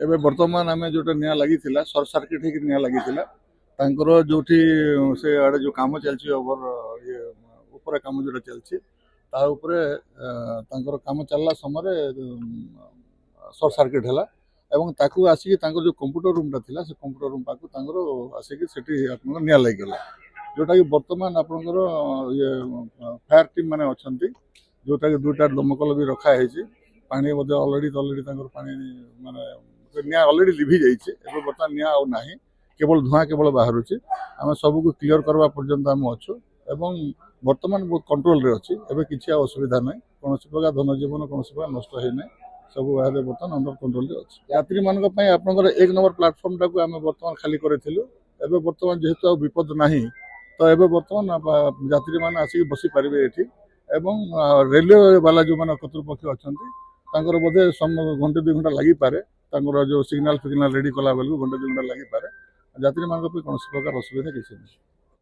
ଏବେ ବର୍ତ୍ତମାନ ଆମେ ଯୋଉଟା ନିଆଁ ଲାଗିଥିଲା ସର୍ଟ ସର୍କିଟ ହେଇକି ନିଆଁ ଲାଗିଥିଲା ତାଙ୍କର ଯୋଉଠି ସେ ଆଡେ ଯୋଉ କାମ ଚାଲିଛି ଓଭର ଇଏ ଉପରେ କାମ ଯୋଉଟା ଚାଲିଛି ତା ଉପରେ ତାଙ୍କର କାମ ଚାଲିଲା ସମୟରେ ସର୍ଟ ସର୍କିଟ ହେଲା ଏବଂ ତାକୁ ଆସିକି ତାଙ୍କର ଯୋଉ କମ୍ପ୍ୟୁଟର ରୁମଟା ଥିଲା ସେ କମ୍ପ୍ୟୁଟର ରୁମ ପାଖକୁ ତାଙ୍କର ଆସିକି ସେଠି ଆପଣଙ୍କର ନିଆଁ ଲାଗିଗଲା ଯୋଉଟାକି ବର୍ତ୍ତମାନ ଆପଣଙ୍କର ଇଏ ଫାୟାର ଟିମ୍ ମାନେ ଅଛନ୍ତି ଯୋଉଟାକି ଦୁଇଟା ଦମକଳ ବି ରଖା ହେଇଛି ପାଣି ମଧ୍ୟ ଅଲରେଡି ତାଙ୍କର ପାଣି ମାନେ ନିଆଁ ଅଲରେଡି ଲିଭି ଯାଇଛି ଏବେ ବର୍ତ୍ତମାନ ନିଆଁ ଆଉ ନାହିଁ କେବଳ ଧୂଆଁ କେବଳ ବାହାରୁଛି ଆମେ ସବୁକୁ କ୍ଲିୟର କରିବା ପର୍ଯ୍ୟନ୍ତ ଆମେ ଅଛୁ ଏବଂ ବର୍ତ୍ତମାନ ବହୁତ କଣ୍ଟ୍ରୋଲରେ ଅଛି ଏବେ କିଛି ଆଉ ଅସୁବିଧା ନାହିଁ କୌଣସି ପ୍ରକାର ଧନଜୀବନ କୌଣସି ପ୍ରକାର ନଷ୍ଟ ହେଇନାହିଁ ସବୁ ଭାବେ ବର୍ତ୍ତମାନ ଅଣ୍ଡର କଣ୍ଟ୍ରୋଲରେ ଅଛି ଯାତ୍ରୀମାନଙ୍କ ପାଇଁ ଆପଣଙ୍କର 1 ନମ୍ବର ପ୍ଲାଟଫର୍ମଟାକୁ ଆମେ ବର୍ତ୍ତମାନ ଖାଲି କରିଥିଲୁ ଏବେ ବର୍ତ୍ତମାନ ଯେହେତୁ ଆଉ ବିପଦ ନାହିଁ ତ ଏବେ ବର୍ତ୍ତମାନ ଯାତ୍ରୀମାନେ ଆସିକି ବସିପାରିବେ ଏଠି ଏବଂ ରେଲୱେ ବାଲା ଯୋଉମାନେ କର୍ତ୍ତୃପକ୍ଷ ଅଛନ୍ତି ତାଙ୍କର ବୋଧେ ଘଣ୍ଟେ 2 ଘଣ୍ଟା ଲାଗିପାରେ ତାଙ୍କର ଯୋଉ ସିଗ୍ନାଲ ଫିଗ୍ନାଲ ରେଡି କଲା ବେଳକୁ ଘଣ୍ଟେ 2 ଘଣ୍ଟା ଲାଗିପାରେ ଯାତ୍ରୀମାନଙ୍କ ପାଇଁ କୌଣସି ପ୍ରକାର ଅସୁବିଧା କିଛି ନାହିଁ।